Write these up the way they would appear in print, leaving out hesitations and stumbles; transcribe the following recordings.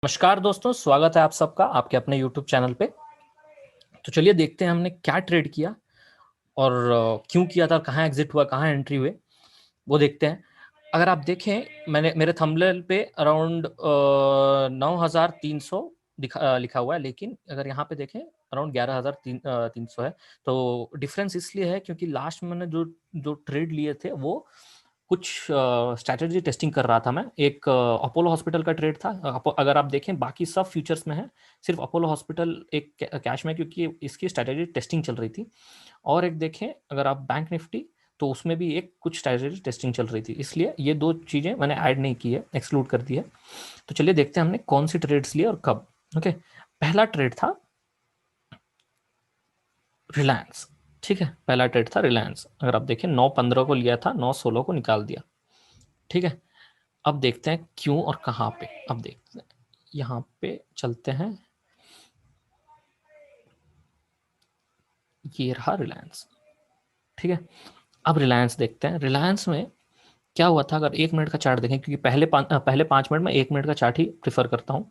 नमस्कार दोस्तों, स्वागत है आप सबका आपके अपने YouTube चैनल पे। तो चलिए देखते हैं हमने क्या ट्रेड किया और क्यों किया था, कहाँ एग्जिट हुआ, कहाँ एंट्री हुए, वो देखते हैं। अगर आप देखें, मैंने मेरे थंबनेल पे अराउंड 9,300 लिखा हुआ है, लेकिन अगर यहाँ पे देखें अराउंड 11,300 है। तो डिफरेंस इसलिए है क्योंकि लास्ट में मैंने जो जो ट्रेड लिए थे वो कुछ स्ट्रैटेजी टेस्टिंग कर रहा था मैं। एक अपोलो हॉस्पिटल का ट्रेड था। अगर आप देखें बाकी सब फ्यूचर्स में है, सिर्फ अपोलो हॉस्पिटल एक कैश में, क्योंकि इसकी स्ट्रैटेजी टेस्टिंग चल रही थी। और एक देखें अगर आप बैंक निफ्टी, तो उसमें भी एक कुछ स्ट्रैटेजी टेस्टिंग चल रही थी, इसलिए ये दो चीज़ें मैंने ऐड नहीं की है, एक्सक्लूड कर दी है। तो चलिए देखते हैं हमने कौन सी ट्रेड्स लिए और कब। ओके, पहला ट्रेड था रिलायंस। ठीक है, पहला ट्रेड था रिलायंस। अगर आप देखें 9,15 को लिया था, 9,16 को निकाल दिया। ठीक है, अब देखते हैं क्यों और कहाँ पे। अब देखते हैं, यहाँ पे चलते हैं। ये रहा रिलायंस। ठीक है, अब रिलायंस देखते हैं। रिलायंस में क्या हुआ था, अगर 1 मिनट का चार्ट देखें, क्योंकि पहले 5 मिनट में 1 मिनट का चार्ट ही प्रीफर करता हूँ।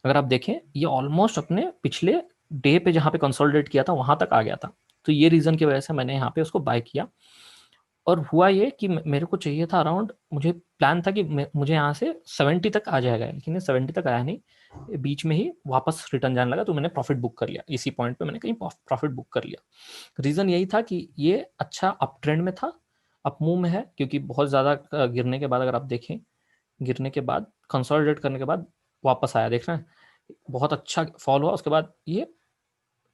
अगर आप देखें, ये ऑलमोस्ट अपने पिछले डे पे जहाँ पे कंसोलिडेट किया था वहां तक आ गया था। तो ये रीजन की वजह से मैंने यहाँ पे उसको बाय किया। और हुआ ये कि मेरे को चाहिए था अराउंड, मुझे प्लान था कि मुझे यहाँ से 70 तक आ जाएगा, लेकिन ये 70 तक आया नहीं, बीच में ही वापस रिटर्न जाने लगा। तो मैंने प्रॉफिट बुक कर लिया, इसी पॉइंट पे मैंने कहीं प्रॉफिट बुक कर लिया। रीज़न यही था कि ये अच्छा अप ट्रेंड में था, अप मूव में है, क्योंकि बहुत ज़्यादा गिरने के बाद, अगर आप देखें, गिरने के बाद कंसोलिडेट करने के बाद वापस आया, देख रहे हैं, बहुत अच्छा फॉल हुआ। उसके बाद ये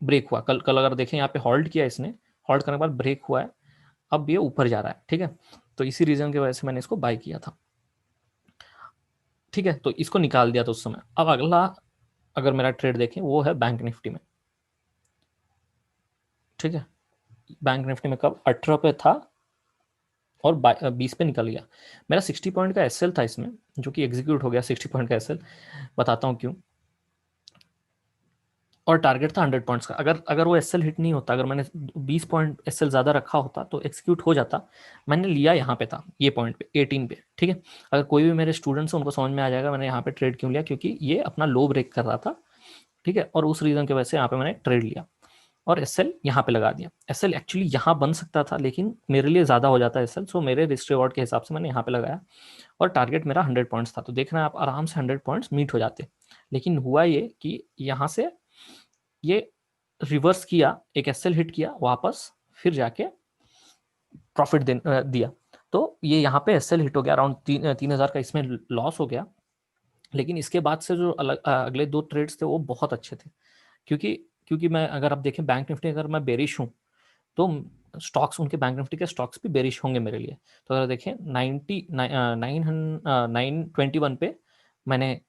ब्रेक हुआ। कल कल अगर देखें, यहाँ पे होल्ड किया इसने, होल्ड करने के बाद ब्रेक हुआ है, अब ये ऊपर जा रहा है। ठीक है, तो इसी रीजन की वजह से मैंने इसको बाय किया था। ठीक है, तो इसको निकाल दिया था उस समय। अब अगला अगर मेरा ट्रेड देखें, वो है बैंक निफ्टी में। ठीक है, बैंक निफ्टी में कब 18 पे था और 20 पे निकल गया। मेरा 60 पॉइंट का एसएल था इसमें, जो कि एग्जीक्यूट हो गया। 60 पॉइंट का एसएल, बताता हूँ क्यों। और टारगेट था 100 पॉइंट्स का। अगर अगर वो एसएल हिट नहीं होता, अगर मैंने 20 पॉइंट एसएल ज़्यादा रखा होता तो एक्सिक्यूट हो जाता। मैंने लिया यहाँ पे था, ये पॉइंट पे 18 पे। ठीक है, अगर कोई भी मेरे स्टूडेंट्स हैं उनको समझ में आ जाएगा मैंने यहाँ पे ट्रेड क्यों लिया, क्योंकि ये अपना लो ब्रेक कर रहा था। ठीक है, और उस रीज़न की वजह से यहाँ पे मैंने ट्रेड लिया और एसएल यहाँ पे लगा दिया। एसएल एक्चुअली यहाँ बन सकता था, लेकिन मेरे लिए ज़्यादा हो जाता है एसएल, सो मेरे रिस्क रिवॉर्ड के हिसाब से मैंने यहाँ पे लगाया। और टारगेट मेरा 100 पॉइंट्स था, तो देख रहे हैं आप, आराम से 100 पॉइंट्स मीट हो जाते। लेकिन हुआ ये कि यहाँ से ये रिवर्स किया, एक एसएल हिट किया वापस, फिर जाके प्रॉफिट दिया। तो ये यहाँ पे एसएल हिट हो गया, अराउंड 3,000 का इसमें लॉस हो गया। लेकिन इसके बाद से जो अगले दो ट्रेड्स थे वो बहुत अच्छे थे, क्योंकि क्योंकि मैं, अगर आप देखें बैंक निफ्टी, अगर मैं बेरिश हूँ तो स्टॉक्स, उनके बैंक निफ्टी के स्टॉक्स भी बेरिश होंगे मेरे लिए। तो अगर देखें 921 पे मैंने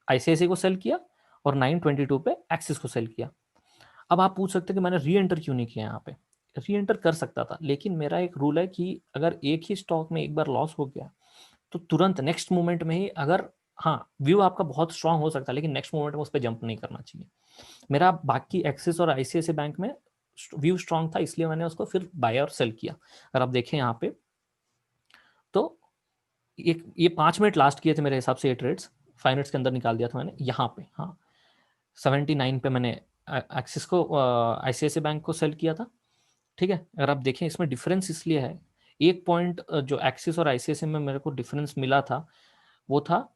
आईसीआईसी को सेल किया और 922 पे एक्सिस को सेल किया। अब आप पूछ सकते हैं कि मैंने री एंटर क्यों नहीं किया। यहाँ पे री एंटर कर सकता था, लेकिन मेरा एक रूल है कि अगर एक ही स्टॉक में एक बार लॉस हो गया तो तुरंत नेक्स्ट मोमेंट में ही, अगर, हाँ, व्यू आपका बहुत स्ट्रांग हो सकता है, लेकिन नेक्स्ट मोमेंट में उस पर जंप नहीं करना चाहिए। मेरा बाकी एक्सिस और आईसीआईसी बैंक में व्यू स्ट्रांग था, इसलिए मैंने उसको फिर बाय और सेल किया। अगर आप देखें यहाँ पे, तो ये 5 मिनट लास्ट किए थे मेरे हिसाब से, ये ट्रेड्स 5 मिनट्स के अंदर निकाल दिया था मैंने यहाँ पे। हाँ, 79 पे मैंने एक्सिस को, आईसीआईसी बैंक को सेल किया था। ठीक है, अगर आप देखें इसमें डिफरेंस इसलिए है, एक पॉइंट जो एक्सिस और आईसीआईसी में मेरे को डिफरेंस मिला था, वो था,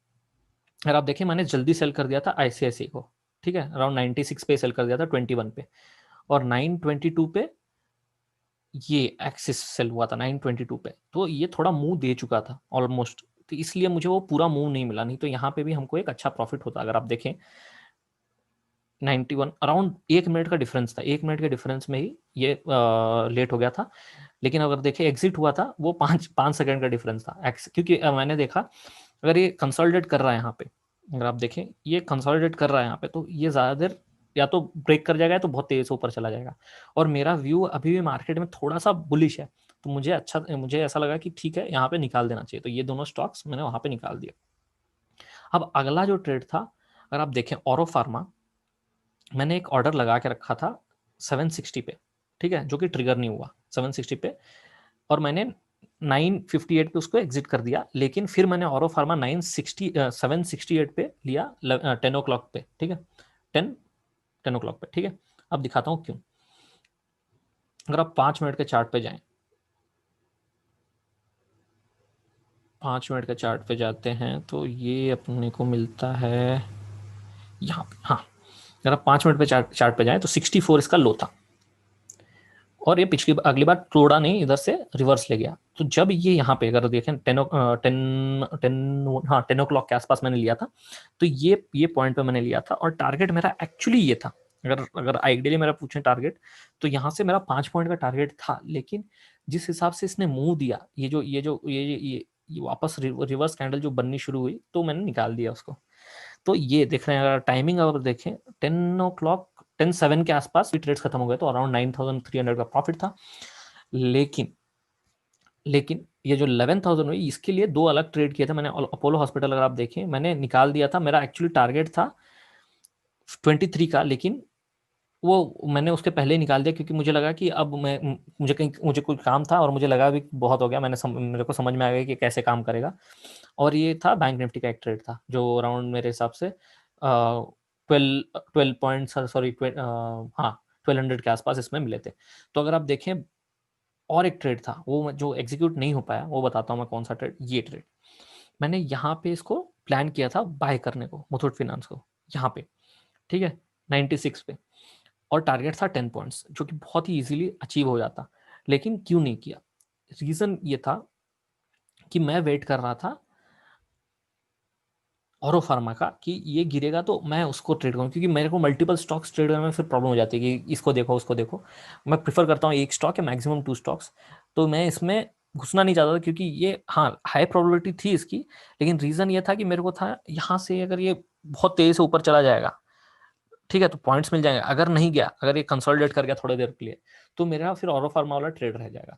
अगर आप देखें मैंने जल्दी सेल कर दिया था आईसीआईसी को। ठीक है, अराउंड 96 पे सेल कर दिया था 21 पे, और 922 पे ये एक्सिस सेल हुआ था 922 पे। तो ये थोड़ा मुंह दे चुका था ऑलमोस्ट, तो इसलिए मुझे वो पूरा मुंह नहीं मिला, नहीं तो यहाँ पे भी हमको एक अच्छा प्रॉफिट होता। अगर आप देखें 91, अराउंड 1 मिनट का डिफरेंस था, 1 मिनट के डिफरेंस में ही ये लेट हो गया था। लेकिन अगर देखें एग्जिट हुआ था, वो 5 सेकंड का डिफरेंस था। क्योंकि मैंने देखा, अगर ये कंसोलिडेट कर रहा है यहाँ पे, अगर आप देखें ये कंसोलिडेट कर रहा है यहाँ पे, तो ये ज़्यादा देर या तो ब्रेक कर जाएगा या तो बहुत तेज़ से ऊपर चला जाएगा। और मेरा व्यू अभी भी मार्केट में थोड़ा सा बुलिश है, तो मुझे ऐसा लगा कि ठीक है, यहाँ पे निकाल देना चाहिए। तो ये दोनों स्टॉक्स मैंने वहाँ पे निकाल दिया। अब अगला जो ट्रेड था, अगर आप देखें औरो फार्मा, मैंने एक ऑर्डर लगा के रखा था 760 पे। ठीक है, जो कि ट्रिगर नहीं हुआ 760 पे, और मैंने 958 पे उसको एग्जिट कर दिया, लेकिन फिर मैंने ऑरो फार्मा 768 पे लिया 10 ओ क्लॉक पे, ठीक है, 10 ओ क्लॉक पे, ठीक है। अब दिखाता हूँ क्यों। अगर आप 5 मिनट के चार्ट पे जाएं, 5 मिनट के चार्ट पे जाते हैं तो ये अपने को मिलता है यहाँ पे, हाँ। अगर आप 5 मिनट पे चार्ट पे जाएं तो 64 इसका लो था, और ये पिछली अगली बार तोड़ा नहीं, इधर से रिवर्स ले गया। तो जब ये यहाँ पे अगर देखें 10 ओ क्लॉक के आसपास मैंने लिया था, तो ये पॉइंट पे मैंने लिया था, और टारगेट मेरा एक्चुअली ये था। अगर अगर आइडियली मेरा पूछें टारगेट, तो यहाँ से मेरा 5 पॉइंट का टारगेट था, लेकिन जिस हिसाब से इसने मूव दिया, ये वापस रिवर्स कैंडल जो बननी शुरू हुई, तो मैंने निकाल दिया उसको। तो ये देख रहे हैं, अगर टाइमिंग अगर देखें 10 ओ क्लॉक 10:07 के आसपास भी ट्रेड्स खत्म हो गए, तो अराउंड 9,300 का प्रॉफिट था। लेकिन लेकिन ये जो 11,000 हुई, इसके लिए दो अलग ट्रेड किए थे मैंने। अपोलो हॉस्पिटल अगर आप देखें, मैंने निकाल दिया था, मेरा एक्चुअली टारगेट था 23 का, लेकिन वो मैंने उसके पहले ही निकाल दिया, क्योंकि मुझे लगा कि अब मुझे कोई काम था, और मुझे लगा भी बहुत हो गया, मेरे को समझ में आ गया कि कैसे काम करेगा। और ये था बैंक निफ्टी का एक ट्रेड था, जो अराउंड मेरे हिसाब से 12 पॉइंट, सॉरी, हाँ, 1200 के आसपास इसमें मिले थे। तो अगर आप देखें, और एक ट्रेड था वो जो एग्जीक्यूट नहीं हो पाया, वो बताता हूँ मैं कौन सा ट्रेड। ये ट्रेड मैंने यहाँ पे इसको प्लान किया था बाय करने को, मुथूट फिनांस को, यहाँ पे, ठीक है, 96 पे, और टारगेट था 10 पॉइंट्स, जो कि बहुत ही इजीली अचीव हो जाता। लेकिन क्यों नहीं किया? रीजन ये था कि मैं वेट कर रहा था औरो फार्मा का, कि ये गिरेगा तो मैं उसको ट्रेड करूँ, क्योंकि मेरे को मल्टीपल स्टॉक्स ट्रेड करने में फिर प्रॉब्लम हो जाती है कि इसको देखो उसको देखो। मैं प्रीफर करता हूँ एक स्टॉक या मैक्सिमम 2 स्टॉक्स। तो मैं इसमें घुसना नहीं चाहता था, क्योंकि ये, हाँ, हाई प्रोबेबिलिटी थी इसकी, लेकिन रीज़न ये था कि मेरे को था यहाँ से अगर ये बहुत तेज़ी से ऊपर चला जाएगा, ठीक है, तो पॉइंट्स मिल जाएंगे। अगर नहीं गया, अगर ये कंसोलिडेट कर गया थोड़ी देर के लिए, तो मेरा फिर औरो फार्मा वाला ट्रेड रह जाएगा,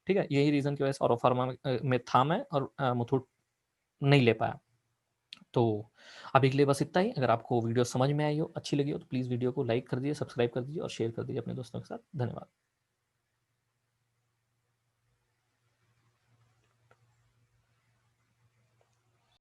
ठीक है। यही रीज़न की वजह से औरो फार्मा में था मैं, और मुथूट नहीं ले पाया। तो अभी के लिए बस इतना ही। अगर आपको वीडियो समझ में आई हो, अच्छी लगी हो, तो प्लीज़ वीडियो को लाइक कर दीजिए, सब्सक्राइब कर दीजिए, और शेयर कर दीजिए अपने दोस्तों के साथ। धन्यवाद।